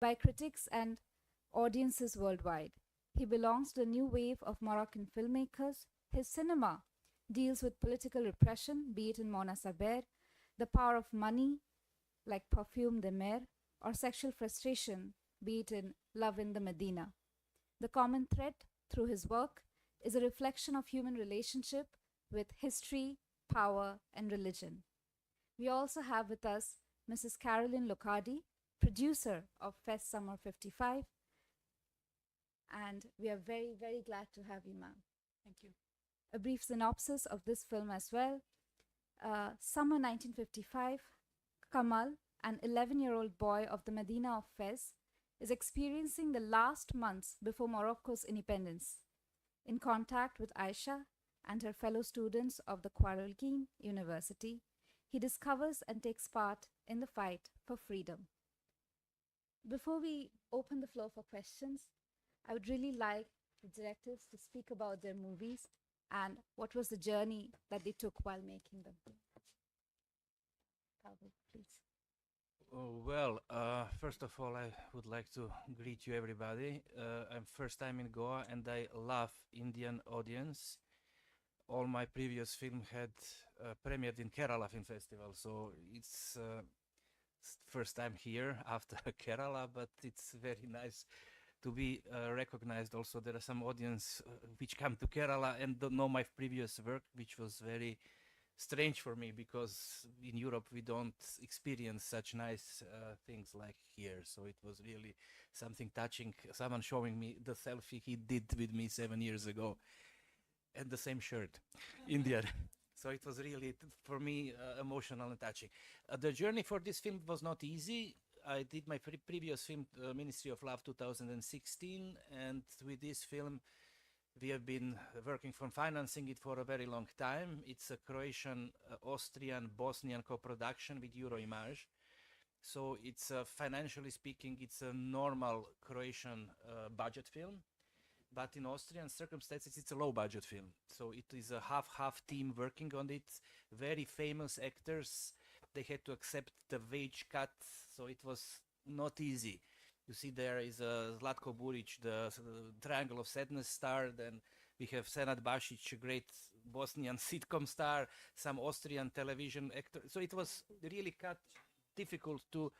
by critics and audiences worldwide. He belongs to the new wave of Moroccan filmmakers. His cinema deals with political repression, be it in Mona Saber, the power of money, like Perfume de Mer, or sexual frustration, be it in Love in the Medina. The common thread through his work is a reflection of human relationship with history, power, and religion. We also have with us Mrs. Carolyn Locardi, producer of Fest Summer 55, and we are very, very glad to have you, ma'am. Thank you. A brief synopsis of this film as well. Summer 1955, Kamal, an 11-year-old boy of the Medina of Fez, is experiencing the last months before Morocco's independence. In contact with Aisha and her fellow students of the Quarelgin University, he discovers and takes part in the fight for freedom. Before we open the floor for questions, I would really like the directors to speak about their movies and what was the journey that they took while making them. Pavel, please. Oh, well, first of all, I would like to greet you, everybody. I'm first time in Goa, and I love Indian audience. All my previous film had premiered in Kerala Film Festival, so it's first time here after Kerala, but it's very nice to be recognized. Also, there are some audience which come to Kerala and don't know my previous work, which was very strange for me because in Europe we don't experience such nice things like here. So it was really something touching. Someone showing me the selfie he did with me 7 years ago, and the same shirt, Indian. So it was really, for me, emotional and touching. The journey for this film was not easy. I did my previous film, Ministry of Love 2016, and with this film, we have been working for financing it for a very long time. It's a Croatian, Austrian, Bosnian co-production with Euroimage. So it's financially speaking, it's a normal Croatian budget film. But in Austrian circumstances, it's a low budget film. So it is a half-half team working on it. Very famous actors. They had to accept the wage cut. So it was not easy. You see, there is Zlatko Buric, the Triangle of Sadness star. Then we have Senad Basic, a great Bosnian sitcom star, some Austrian television actor. So it was really difficult to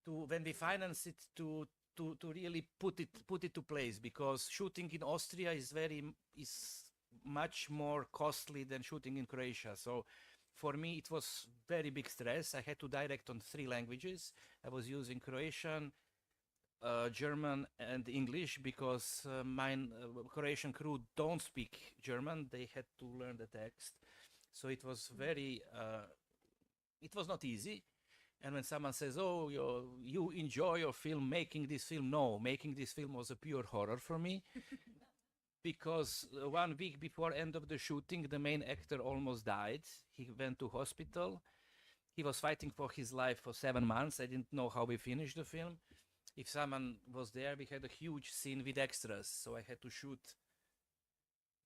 when we finance it to really put it to place, because shooting in Austria is much more costly than shooting in Croatia. So for me, it was very big stress. I had to direct on 3 languages. I was using Croatian, German, and English because my Croatian crew don't speak German. They had to learn the text. So it was it was not easy. And when someone says, oh, you enjoy your film, making this film, no, making this film was a pure horror for me. Because 1 week before end of the shooting, the main actor almost died. He went to hospital. He was fighting for his life for 7 months. I didn't know how we finished the film. If someone was there, we had a huge scene with extras. So I had to shoot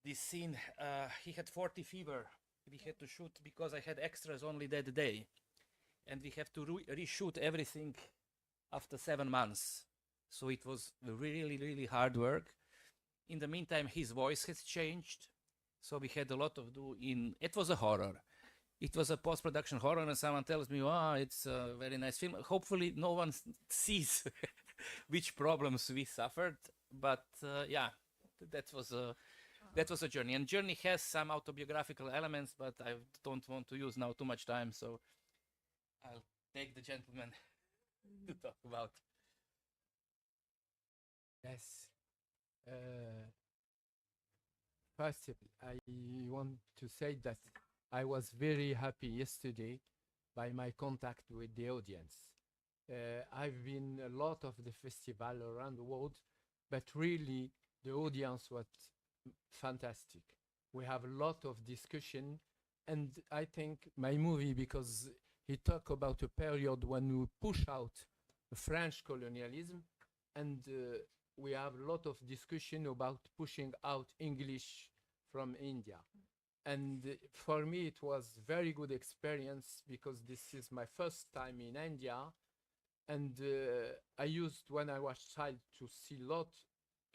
this scene. He had 40 fever. We had to shoot because I had extras only that day. And we have to reshoot everything after 7 months. So it was really, really hard work. In the meantime, his voice has changed. So we had a lot of it was a horror. It was a post-production horror, and someone tells me, oh, it's a very nice film. Hopefully no one sees which problems we suffered. But yeah, that was a journey. And journey has some autobiographical elements, but I don't want to use now too much time. So I'll take the gentleman to talk about. Yes. First, I want to say that I was very happy yesterday by my contact with the audience. I've been a lot of the festival around the world, but really the audience was fantastic. We have a lot of discussion, and I think my movie, because he talked about a period when we push out French colonialism, and we have a lot of discussion about pushing out English from India. And for me, it was very good experience because this is my first time in India. and I used when I was child to see lot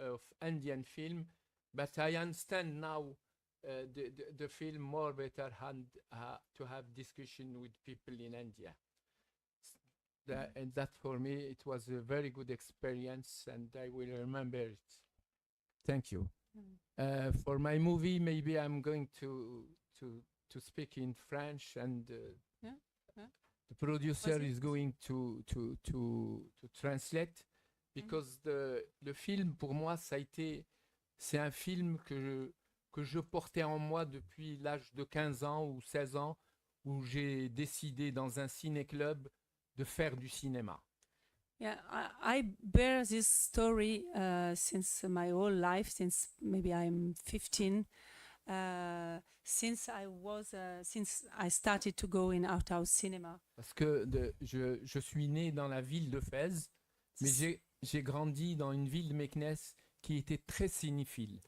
of Indian film, but I understand now the film more better and to have discussion with people in India. And that for me it was a very good experience, and I will remember it. Thank you. For my movie, maybe I'm going to speak in French, and Yeah, yeah. the producer Vas-y. is going to translate, because le film pour moi c'est un film que je portais en moi depuis l'âge de 15 ans ou 16 ans, où j'ai décidé dans un ciné-club de faire du cinéma. Yeah, I bear this story since my whole life, since maybe I'm 15. Since I started to go in art house cinema. Parce que je suis né dans la ville de Fès, mais j'ai grandi dans une ville de Meknès qui était très cinéphile.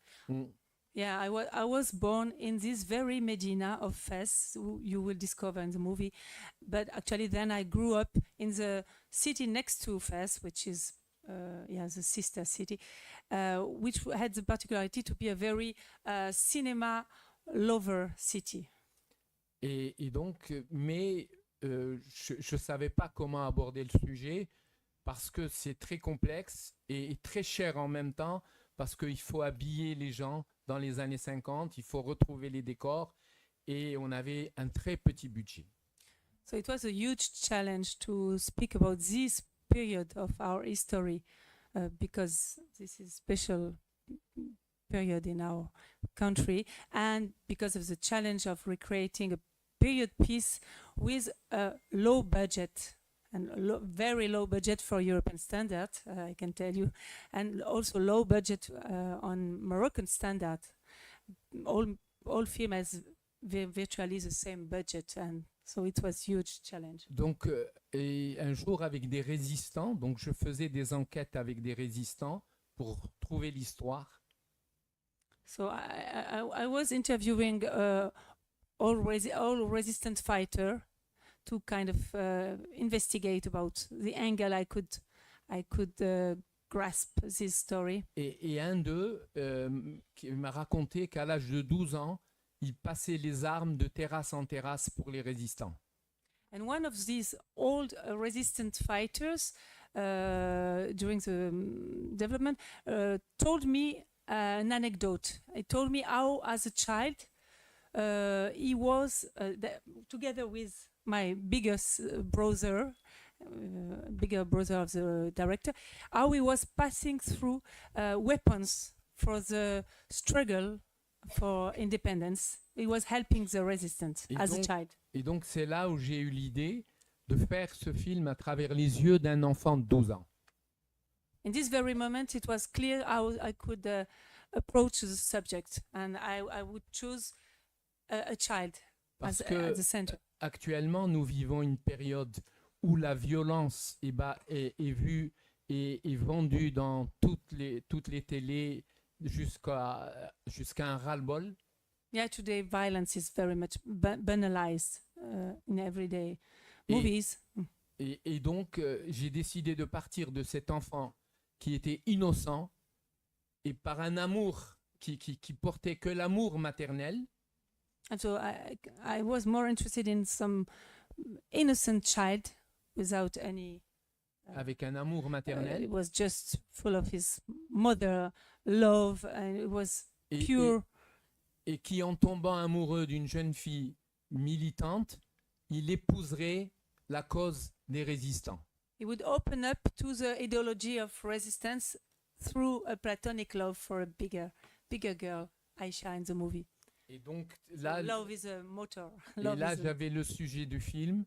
Yeah, I was born in this very Medina of Fes, you will discover in the movie. But actually, then I grew up in the city next to Fes, which is the sister city, which had the particularity to be a very cinema lover city. Et donc, mais je ne savais pas comment aborder le sujet, parce que c'est très complexe et très cher en même temps, parce qu'il faut habiller les gens dans les années 50, il faut retrouver les décors, et on avait un très petit budget. So it was a huge challenge to speak about this period of our history, because this is special period in our country, and because of the challenge of recreating a period piece with a low budget, and very low budget for European standard, I can tell you, and also low budget on Moroccan standard. All film has virtually the same budget, and so it was huge challenge. Donc, et un jour avec des résistants, donc je faisais des enquêtes avec des résistants pour trouver l'histoire. So I was interviewing all resistant fighter to kind of investigate about the angle I could grasp this story. Et un d'eux qui m'a raconté qu'à l'âge de 12 ans, il passait les armes de terrasse en terrasse pour les résistants. And one of these old resistant fighters during the development told me an anecdote. He told me how, as a child, he was together with my biggest brother, bigger brother of the director, how he was passing through weapons for the struggle for independence. He was helping the resistance as a child. Et donc c'est là où j'ai eu l'idée de faire ce film à travers les yeux d'un enfant de 12 ans. In this very moment, it was clear how I could approach the subject, and I would choose a child Parce at que the center. actuellement, nous vivons une période où la violence est vue et est vendue dans toutes les télés jusqu'à un ras-le-bol. Yeah, today violence is very much banalized in everyday movies. Et donc, j'ai décidé de partir de cet enfant qui était innocent, et par un amour qui portait que l'amour maternel. And so I was more interested in some innocent child without any. Avec un amour maternel. It was just full of his mother love, and it was pure. Et qui, en tombant amoureux d'une jeune fille militante, il épouserait la cause des résistants. He would open up to the ideology of resistance through a platonic love for a bigger girl, Aisha, in the movie. Et donc là, love is a motor. Et là, j'avais le sujet du film,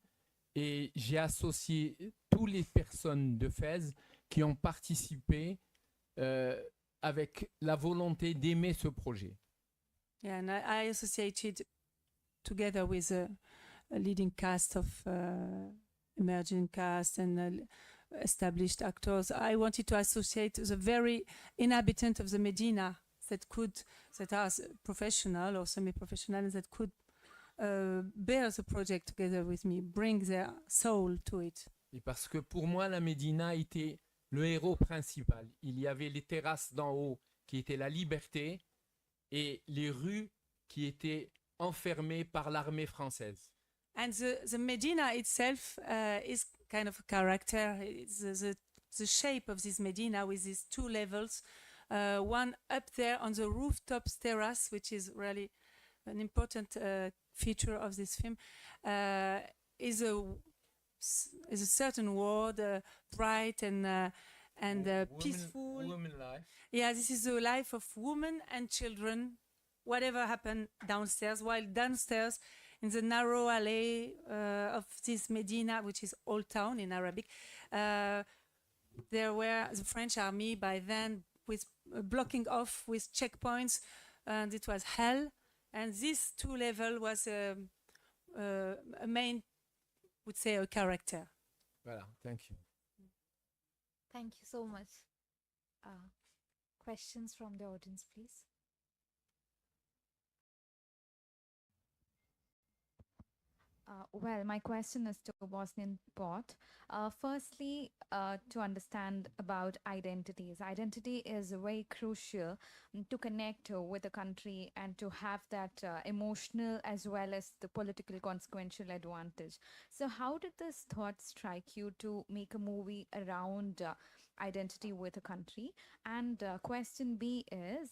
et j'ai associé toutes les personnes de Fès qui ont participé avec la volonté d'aimer ce projet. Yeah, and I associated together with a leading cast of emerging cast and established actors. I wanted to associate the very inhabitant of the Medina that are professional or semi-professional, that could bear the project together with me, bring their soul to it. Et parce que pour moi, la Médina était le héros principal. Il y avait les terrasses d'en haut qui étaient la liberté et les rues qui étaient enfermées par l'armée française. And the Medina itself is kind of a character. It's the shape of this Medina with these two levels. One up there on the rooftops terrace, which is really an important feature of this film, is a certain world, bright and peaceful. Women life. Yeah, this is the life of women and children, whatever happened downstairs, while downstairs in the narrow alley of this Medina, which is Old Town in Arabic, there were the French army by then with blocking off with checkpoints, and it was hell. And this two level was a main, would say, a character. Voilà, thank you. Thank you so much. Questions from the audience, please. Well, my question is to Bosnian Pot. Firstly, to understand about identities. Identity is very crucial to connect with a country and to have that emotional as well as the political consequential advantage. So, how did this thought strike you to make a movie around identity with a country? And question B is,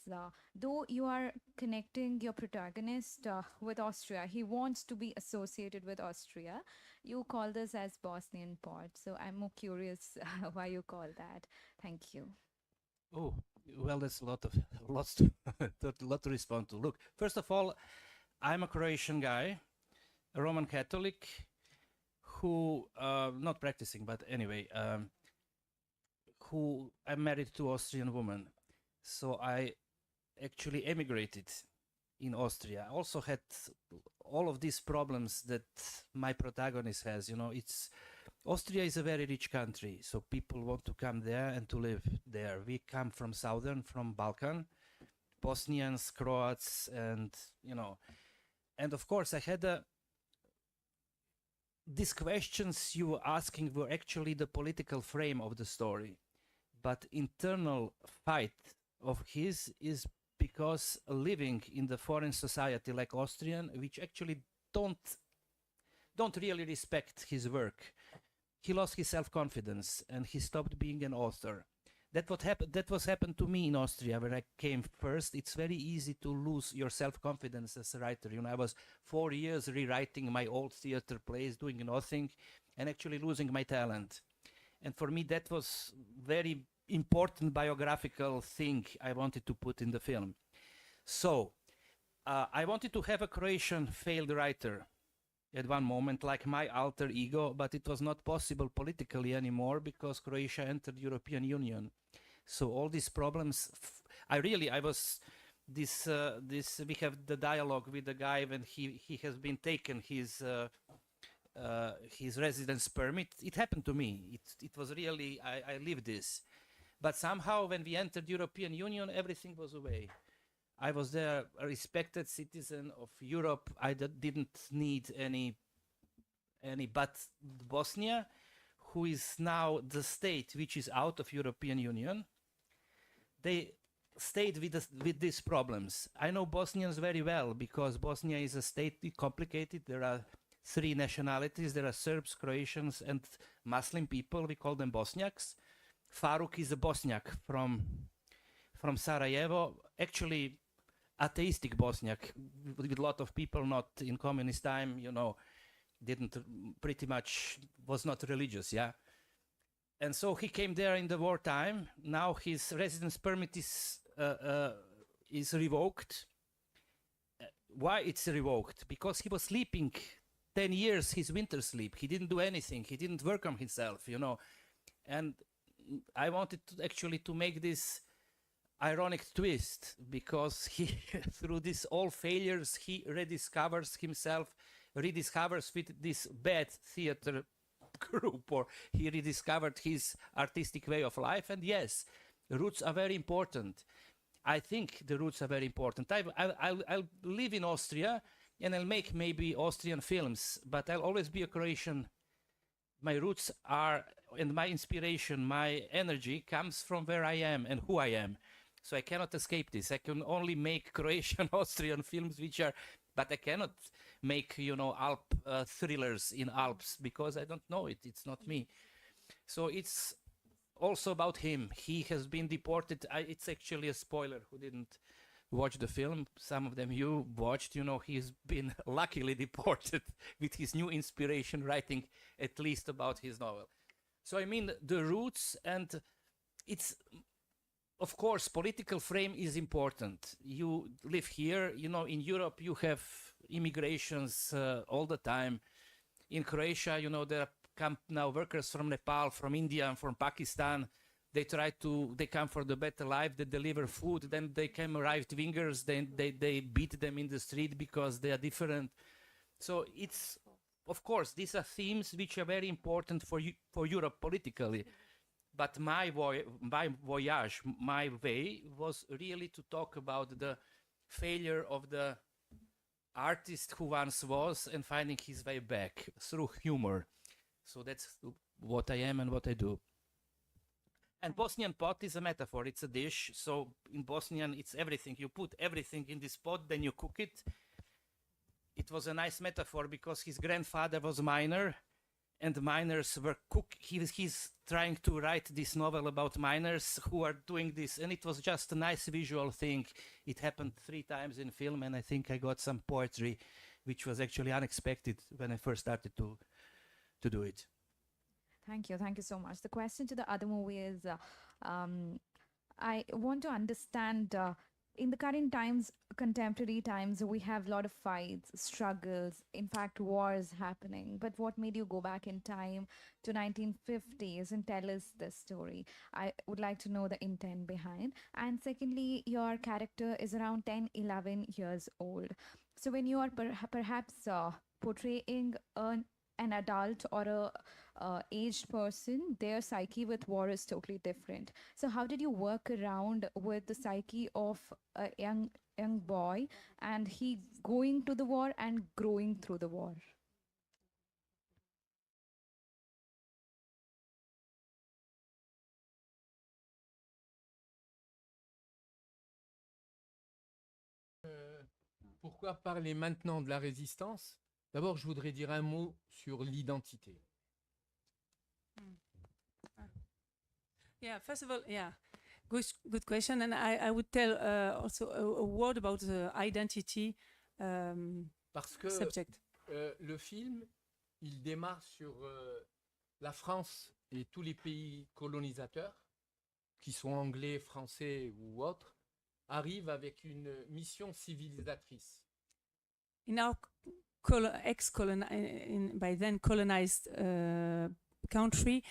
though you are connecting your protagonist with Austria, he wants to be associated with Austria. You call this as Bosnian Pot. So I'm more curious why you call that. Thank you. Oh, well, that's lots to, lot to respond to. Look, first of all, I'm a Croatian guy, a Roman Catholic, who not practicing, but anyway, who I'm married to Austrian woman. So I actually emigrated in Austria. I also had all of these problems that my protagonist has. You know, Austria is a very rich country, so people want to come there and to live there. We come from from Balkan, Bosnians, Croats, and and of course I had these questions you were asking were actually the political frame of the story, but internal fight of his is because living in the foreign society like Austrian, which actually don't really respect his work, he lost his self-confidence and he stopped being an author. That was happened to me in Austria where I came first. It's very easy to lose your self-confidence as a writer. I was 4 years rewriting my old theater plays, doing nothing, and actually losing my talent. And for me, that was very important biographical thing I wanted to put in the film. So I wanted to have a Croatian failed writer at one moment, like my alter ego, but it was not possible politically anymore because Croatia entered the European Union. So all these problems, we have the dialogue with the guy when he has been taken his residence permit. It happened to me. It was really, I lived this. But somehow when we entered the European Union, everything was away. I was there, a respected citizen of Europe. I didn't need any, but Bosnia, who is now the state which is out of European Union, they stayed with these problems. I know Bosnians very well because Bosnia is a state complicated. There are 3 nationalities. There are Serbs, Croatians, and Muslim people. We call them Bosniaks. Faruk is a Bosniak from Sarajevo. Actually, atheistic Bosniak with a lot of people not in communist time, was not religious, yeah. And so he came there in the wartime. Now his residence permit is revoked. Why it's revoked? Because he was sleeping 10 years, his winter sleep. He didn't do anything. He didn't work on himself, And I wanted to make this ironic twist because he, through these all failures, he rediscovers himself, rediscovers with this bad theater group, or he rediscovered his artistic way of life. And yes, roots are very important. I think the roots are very important. I'll live in Austria and I'll make maybe Austrian films, but I'll always be a Croatian my roots are, and my inspiration, my energy comes from where I am and who I am. So I cannot escape this. I can only make Croatian, Austrian films, which are, but I cannot make, Alp thrillers in Alps because I don't know it. It's not me. So it's also about him. He has been deported. It's actually a spoiler who didn't watch the film. Some of them you watched, he's been luckily deported with his new inspiration, writing at least about his novel. So I mean, the roots, and it's, of course, political frame is important. You live here, in Europe, you have immigrations all the time. In Croatia, there come now workers from Nepal, from India, and from Pakistan. They come for the better life, they deliver food, then they come right-wingers, then they beat them in the street because they are different. So it's, of course, these are themes which are very important for Europe politically. But my voyage, my way was really to talk about the failure of the artist who once was and finding his way back through humor. So that's what I am and what I do. And Bosnian pot is a metaphor. It's a dish. So in Bosnian, it's everything. You put everything in this pot, then you cook it. It was a nice metaphor because his grandfather was a miner, and miners were he's trying to write this novel about miners who are doing this, and it was just a nice visual thing. It happened 3 times in film, and I think I got some poetry, which was actually unexpected when I first started to do it. Thank you so much. The question to the other movie is, I want to understand, in the current times, contemporary times, we have a lot of fights, struggles, in fact, wars happening. But what made you go back in time to 1950s and tell us this story? I would like to know the intent behind. And secondly, your character is around 10, 11 years old. So when you are perhaps portraying an adult or a aged person, their psyche with war is totally different. So how did you work around with the psyche of a young boy and he going to the war and growing through the war? Pourquoi parler maintenant de la résistance? D'abord, je voudrais dire un mot sur l'identité. Yeah, first of all, yeah, good question. And I would tell also a word about the identity Parce que subject. le film, il démarre sur la France et tous les pays colonisateurs, qui sont anglais, français ou autres, arrivent avec une mission civilisatrice. In our by then colonized country,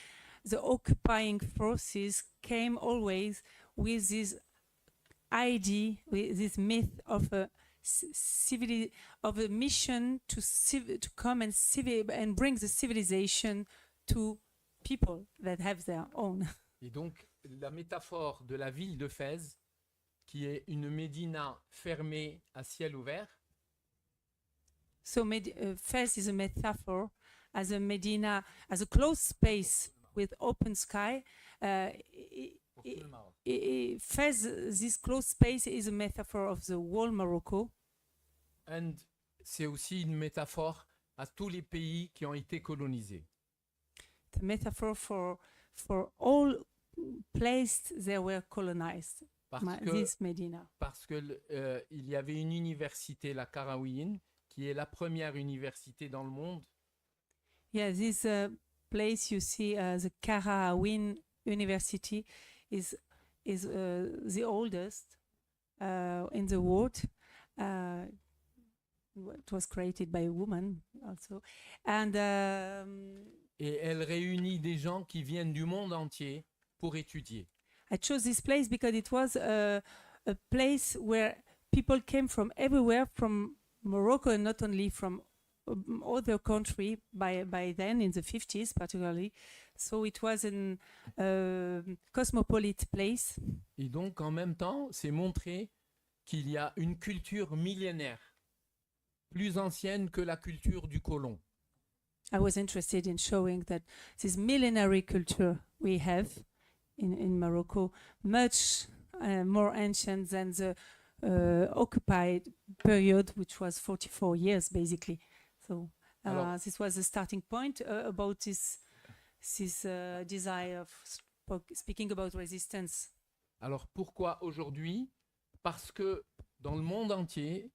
the occupying forces came always with this idea, with this myth of a mission to come and bring the civilization to people that have their own. Et donc, la métaphore de la ville de Fès, qui est une médina fermée à ciel ouvert. So Fez is a metaphor as a Medina, as a closed space with open sky. Fez, this closed space is a metaphor of the whole Morocco. And c'est aussi une métaphore à tous les pays qui ont été colonisés. The metaphor for all places that were colonized. This Medina. Parce que il y avait une université, la Qarawiyyin, qui est la première université dans le monde. Yeah, this place you see, the Qarawiyyin University, is the oldest in the world. It was created by a woman also, and et elle réunit des gens qui viennent du monde entier pour étudier. I chose this place because it was a place where people came from everywhere, from Morocco, and not only from other country by then, in the 50s particularly. So it was a cosmopolitan place. Et donc en même temps, c'est montrer qu'il y a une culture millénaire, plus ancienne que la culture du colon. I was interested in showing that this millenary culture we have in Morocco, much more ancient than the occupied period, which was 44 years basically. So this was the starting point about this desire of speaking about resistance. Alors pourquoi aujourd'hui? Parce que dans le monde entier,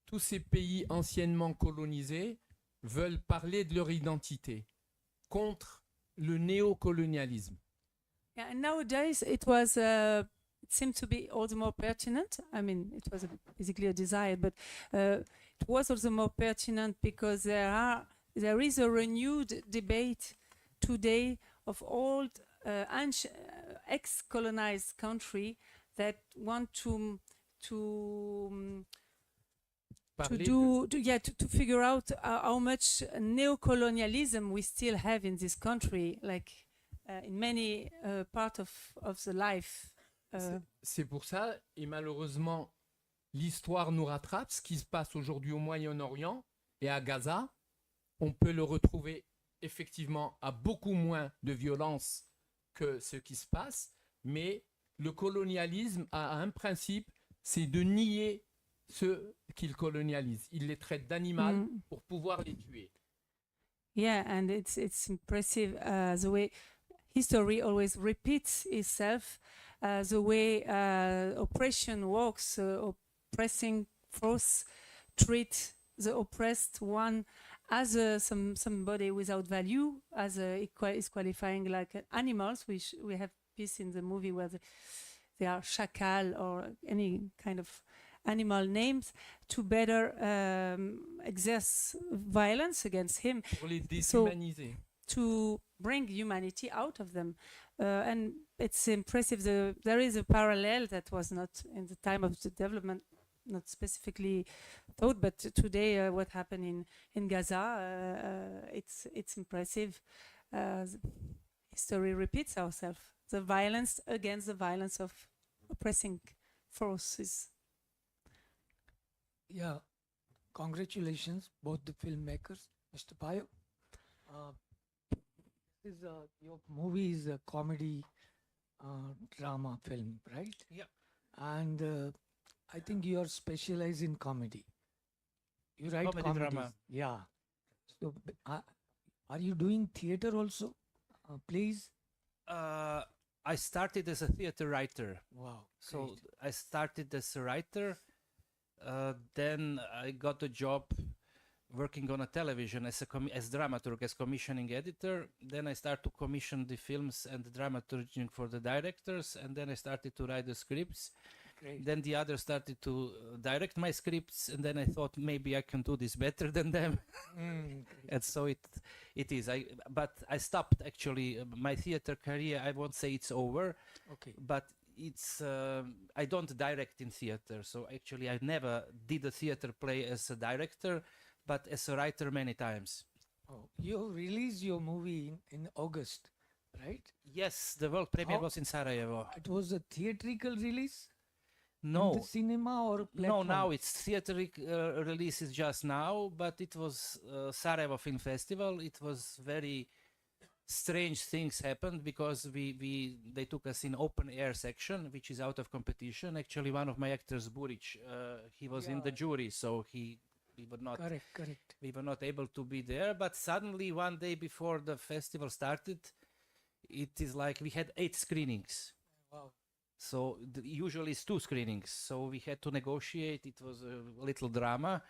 tous ces pays anciennement colonisés veulent parler de leur identité contre le néocolonialisme. Yeah, and nowadays it seemed to be all the more pertinent. I mean, it was basically a desire, but it was also more pertinent because there is a renewed debate today of old ex-colonized country that want to figure out how much neocolonialism we still have in this country, like in many parts of the life. C'est pour ça, et malheureusement, l'histoire nous rattrape. Ce qui se passe aujourd'hui au Moyen-Orient et à Gaza, on peut le retrouver effectivement à beaucoup moins de violence que ce qui se passe, mais le colonialisme a un principe, c'est de nier ceux qu'il colonialise. Il les traite d'animaux pour pouvoir les tuer. Yeah, and it's impressive the way history always repeats itself, the way oppression works, oppressing force treat the oppressed one as somebody without value, as is qualifying like animals. We have piece in the movie where they are shakal or any kind of animal names to better exert violence against him. Pour les déshumaniser. To bring humanity out of them. And it's impressive. There is a parallel that was not in the time of the development, not specifically thought, but today what happened in Gaza, it's impressive. History repeats ourselves. The violence against the violence of oppressing forces. Yeah, congratulations, both the filmmakers, Mr. Payo. Your movie is a comedy drama film, right? Yeah. And I think you are specialized in comedy. You write Comedy comedies. drama. Yeah. So are you doing theater also? Plays? I started as a theater writer. Wow. So great. I started as a writer. Then I got a job working on a television as dramaturg, as commissioning editor. Then I started to commission the films and the dramaturging for the directors. And then I started to write the scripts. Great. Then the others started to direct my scripts. And then I thought maybe I can do this better than them. And so it is. But I stopped actually my theater career. I won't say it's over. Okay. But it's I don't direct in theater, so actually I never did a theater play as a director, but as a writer many times. Oh, you released your movie in August, right? Yes, the world premiere How- was in Sarajevo. It was a theatrical release in No, the cinema or no, platform? now it's theater releases just now, but it was Sarajevo Film Festival. It was very strange things happened because they took us in open air section, which is out of competition. Actually, one of my actors, Buric, he was in the Yeah. jury, so we were not Correct. we were not able to be there. But suddenly, one day before the festival started, it is like we had 8 screenings. Wow. So usually it's 2 screenings. So we had to negotiate. It was a little drama,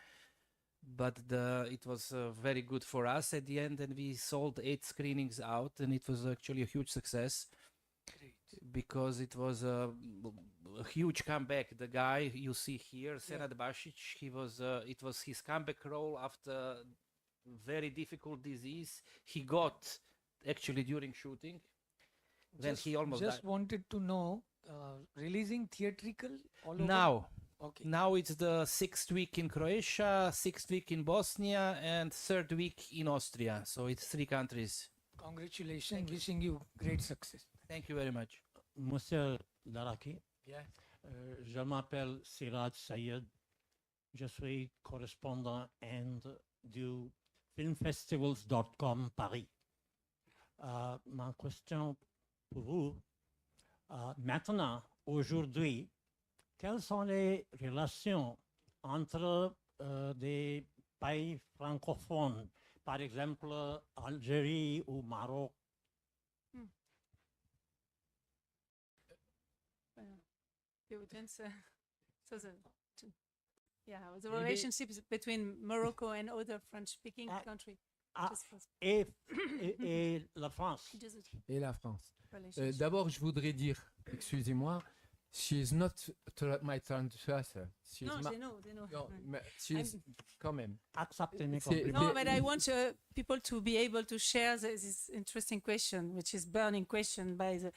but it was very good for us at the end. And we sold 8 screenings out, and it was actually a huge success Great. because it was a huge comeback. The guy you see here, Senad Basic, it was his comeback role after very difficult disease he got actually during shooting. Then he almost just died. wanted to know, releasing theatrical all over? Now, Okay. now it's the 6th week in Croatia, 6th week in Bosnia, and 3rd week in Austria. So it's 3 countries. Congratulations. Wishing you great success. Thank you very much. Monsieur Laraki, Yeah. je m'appelle Siraj Sayed. Je suis correspondant Inde du filmfestivals.com Paris. Ma question pour vous, maintenant, aujourd'hui, quelles sont les relations entre des pays francophones, par exemple Algérie ou Maroc? You would answer. So the Maybe- relationships between Morocco and other French-speaking country. Ah, Just for et la France. just Et la France. relationship. D'abord, je voudrais dire, excusez-moi, she is not my translator. She is No, ma- they know, they know. Non, Mm. mais she is quand même. Acceptez mes C'est- compliments. No, but I want people to be able to share this interesting question, which is burning question by the.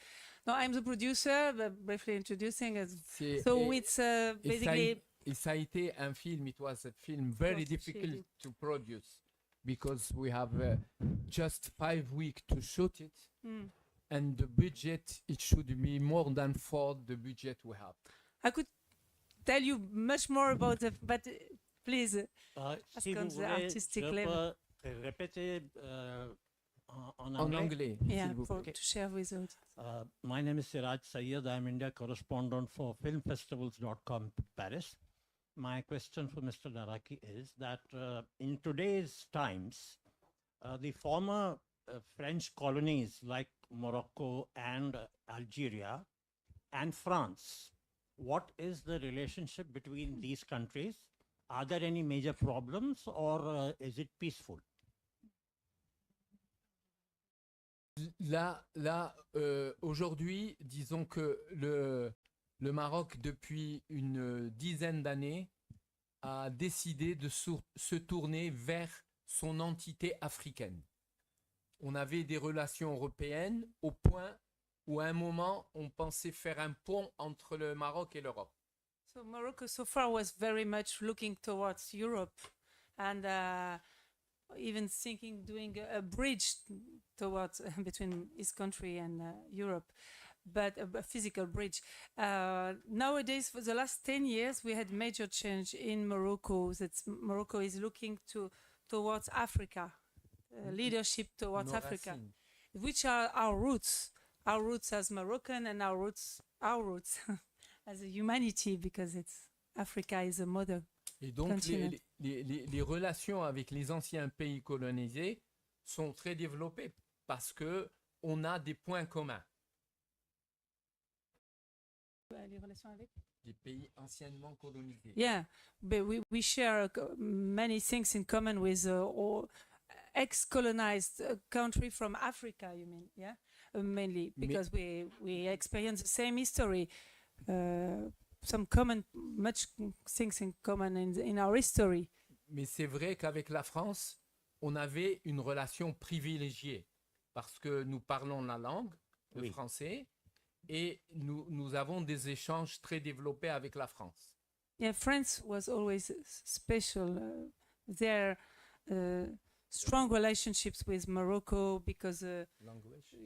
No, I'm the producer, but briefly introducing us. C'est- So et- it's et ça a- basically. et ça a été un film, it was a film very difficult Complicated. to produce because we have just 5 weeks to shoot it Mm. and the budget, it should be more than 4 the budget we have. I could tell you much more about it, but please. Si qu'on vous the voulez, artistic je level. peux répéter en En anglais. anglais, Yeah, s'il vous for, plaît. to share with us. My name is Siraj Sayed. I'm India correspondent for filmfestivals.com Paris. My question for Mr. Daraki is that in today's times, the former French colonies like Morocco and Algeria and France, what is the relationship between these countries? Are there any major problems or is it peaceful? Là, aujourd'hui, disons que le Maroc, depuis une dizaine d'années, a décidé de se tourner vers son entité africaine. On avait des relations européennes au point où à un moment, on pensait faire un pont entre le Maroc et l'Europe. So Morocco so far was very much looking towards Europe, and even thinking doing a bridge towards between his country and Europe, but a physical bridge. Nowadays, for the last 10 years, we had major change in Morocco. That Morocco is looking towards Africa, leadership towards Nos Africa, racines. which are our roots as Moroccan, and our roots as a humanity, because it's Africa is a mother. Et donc, Continent. les relations avec les anciens pays colonisés sont très développées parce que on a des points communs. Des pays anciennement colonisés. Yeah, but we share many things in common with all ex-colonized country from Africa. You mean, yeah, mainly because we experience the same history, some common, much things in common in our history. Mais c'est vrai qu'avec la France, on avait une relation privilégiée parce que nous parlons la langue, le Oui. français, et nous avons des échanges très développés avec la France. Yeah, France was always special. Their strong relationships with Morocco because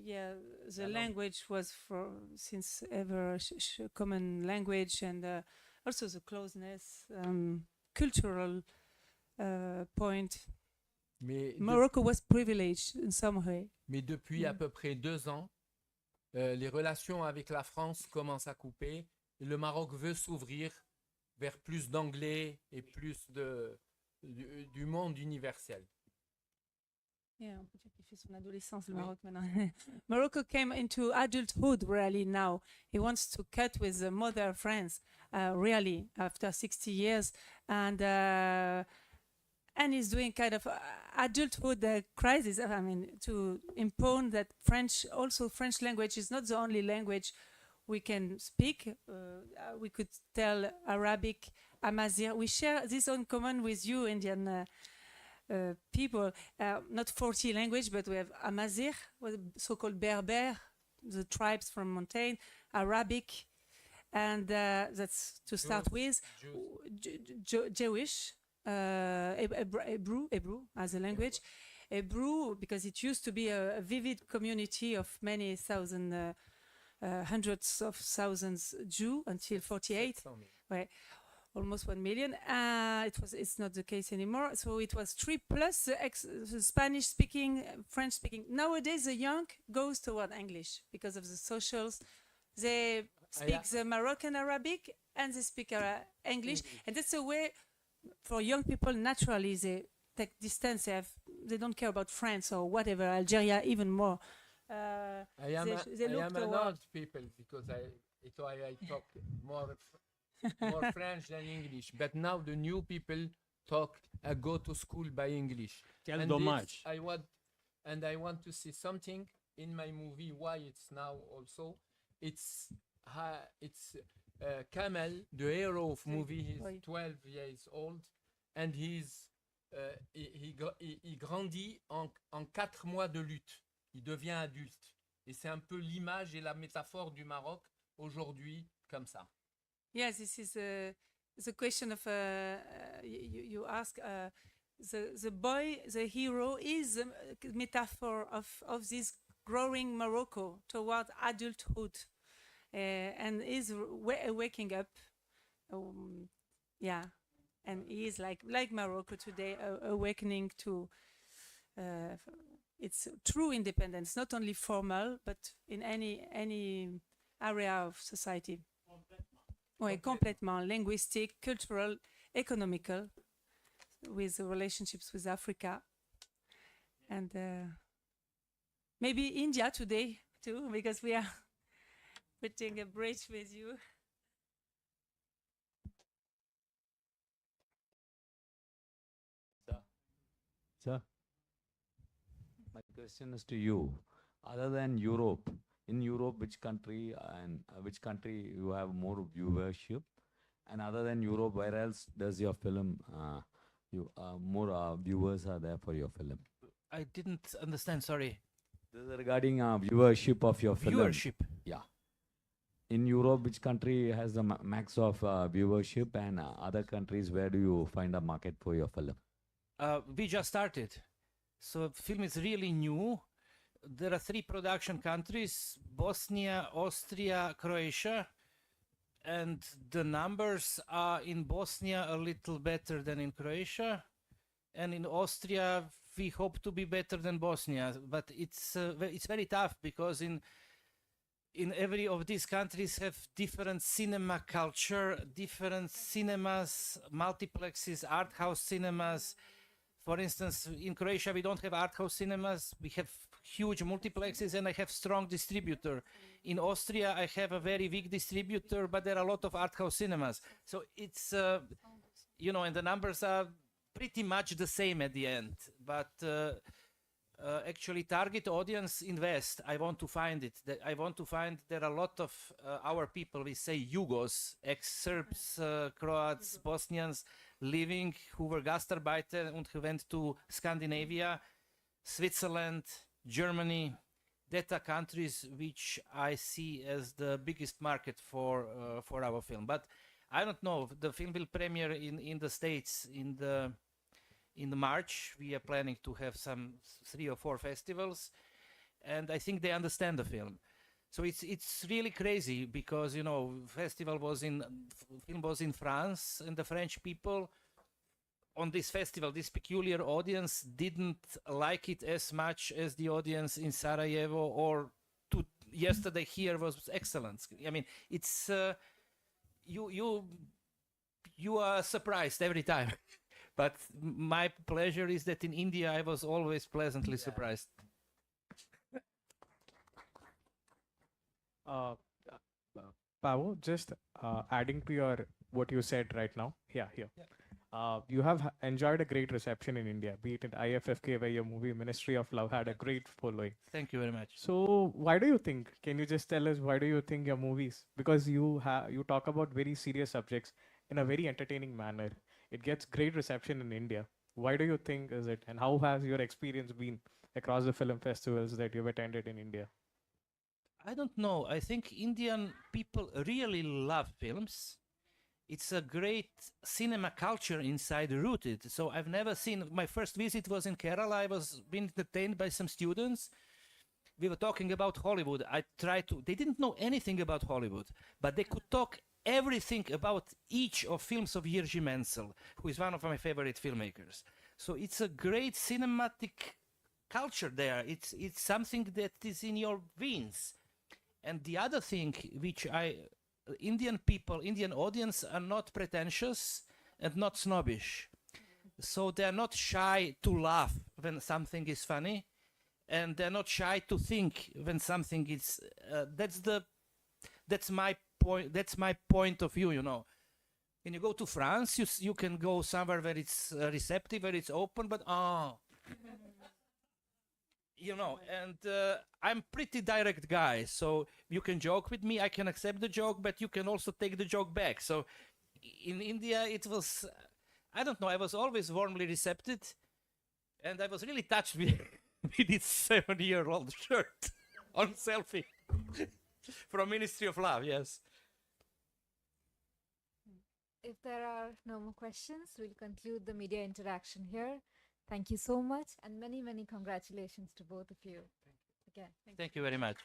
yeah, the language was since ever common language, and also the closeness, cultural point. Mais, Morocco was privileged in some way. mais depuis à peu près 2 ans, les relations avec la France commencent à couper. Et le Maroc veut s'ouvrir vers plus d'anglais et plus du monde universel. Yeah, on peut dire qu'il fait son adolescence, le Maroc, maintenant. Morocco came into adulthood really now. He wants to cut with the mother France, really, after 60 years. And he's doing kind of adulthood crisis. I mean, to impose that French language is not the only language we can speak. We could tell Arabic, Amazigh. We share this in common with you, Indian people. Not 40 language, but we have Amazigh, so-called Berber, the tribes from mountain, Arabic, and that's to start with. Jewish. Hebrew as a language. Hebrew, because it used to be a vivid community of many hundreds of thousands Jew until 48. Ouais. almost 1 million. It's not the case anymore. So it was 3 plus the Spanish speaking, French speaking. Nowadays, the young goes toward English because of the socials. They speak the Moroccan Arabic and they speak English, and that's a way for young people. Naturally, they take distance. They don't care about France or whatever. Algeria, even more. I am an old people because it's why I talk more more French than English. But now the new people talk go to school by English. Quel dommage. I want to see something in my movie. Why it's now also it's Kamel, the hero of movie. He's 12 years old and he grandit en 4 mois de lutte. Il devient adulte. Et c'est un peu l'image et la métaphore du Maroc aujourd'hui, comme ça. Yes, this is the question of you ask. The boy, the hero, is a metaphor of this growing Morocco toward adulthood, and is waking up. Yeah, and he is like Morocco today, awakening to. It's true independence, not only formal, but in any area of society. Oui, complètement. Linguistic, cultural, economical, with the relationships with Africa. And maybe India today, too, because we are putting a bridge with you. Sir, my question is to you. Other than Europe, in Europe, which country you have more viewership? And other than Europe, where else does your film, more viewers are there for your film? I didn't understand, sorry. This is regarding viewership of your film. Viewership. Yeah. In Europe, which country has the max of viewership, and other countries, where do you find a market for your film? We just started. So film is really new. There are 3 production countries: Bosnia, Austria, Croatia. And the numbers are in Bosnia a little better than in Croatia. And in Austria, we hope to be better than Bosnia. But it's very tough because in every of these countries have different cinema culture, different cinemas, multiplexes, art house cinemas. For instance, in Croatia, we don't have art house cinemas. We have huge multiplexes and I have strong distributor. In Austria, I have a very weak distributor, but there are a lot of art house cinemas. So it's, and the numbers are pretty much the same at the end. But actually, target audience in West, I want to find it. I want to find there are a lot of our people, we say Jugos, ex-Serbs, Croats, Bosnians, living, who were Gastarbeiter and who went to Scandinavia, Switzerland, Germany. That are countries which I see as the biggest market for our film. But I don't know. The film will premiere in the States in the March. We are planning to have some 3 or 4 festivals, and I think they understand the film. So it's really crazy because film was in France, and the French people on this festival, this peculiar audience, didn't like it as much as the audience in Sarajevo or yesterday here was excellent. I mean, it's you are surprised every time. But my pleasure is that in India I was always pleasantly surprised. Pavo, just adding to what you said right now. Here. You have enjoyed a great reception in India, be it in IFFK, where your movie Ministry of Love had a great following. Thank you very much. So why do you think, can you just tell us why do you think your movies, because you talk about very serious subjects in a very entertaining manner, it gets great reception in India. Why do you think is it, and how has your experience been across the film festivals that you've attended in India? I don't know. I think Indian people really love films. It's a great cinema culture inside rooted. So I've never seen, my first visit was in Kerala. I was being entertained by some students. We were talking about Hollywood. They didn't know anything about Hollywood, but they could talk everything about each of films of Jerzy Menzel, who is one of my favorite filmmakers. So it's a great cinematic culture there. It's something that is in your veins. And the other thing which Indian people, Indian audience are not pretentious and not snobbish. So they're not shy to laugh when something is funny, and they're not shy to think when something is. That's my point. That's my point of view. You know, when you go to France, you can go somewhere where it's receptive, where it's open, but you know, and I'm pretty direct guy, so you can joke with me, I can accept the joke, but you can also take the joke back. So in India, it was, I don't know, I was always warmly receptive, and I was really touched with, with this 7-year-old shirt on selfie from Ministry of Love, yes. If there are no more questions, we'll conclude the media interaction here. Thank you so much, and many, many congratulations to both of you. Again, Thank you very much.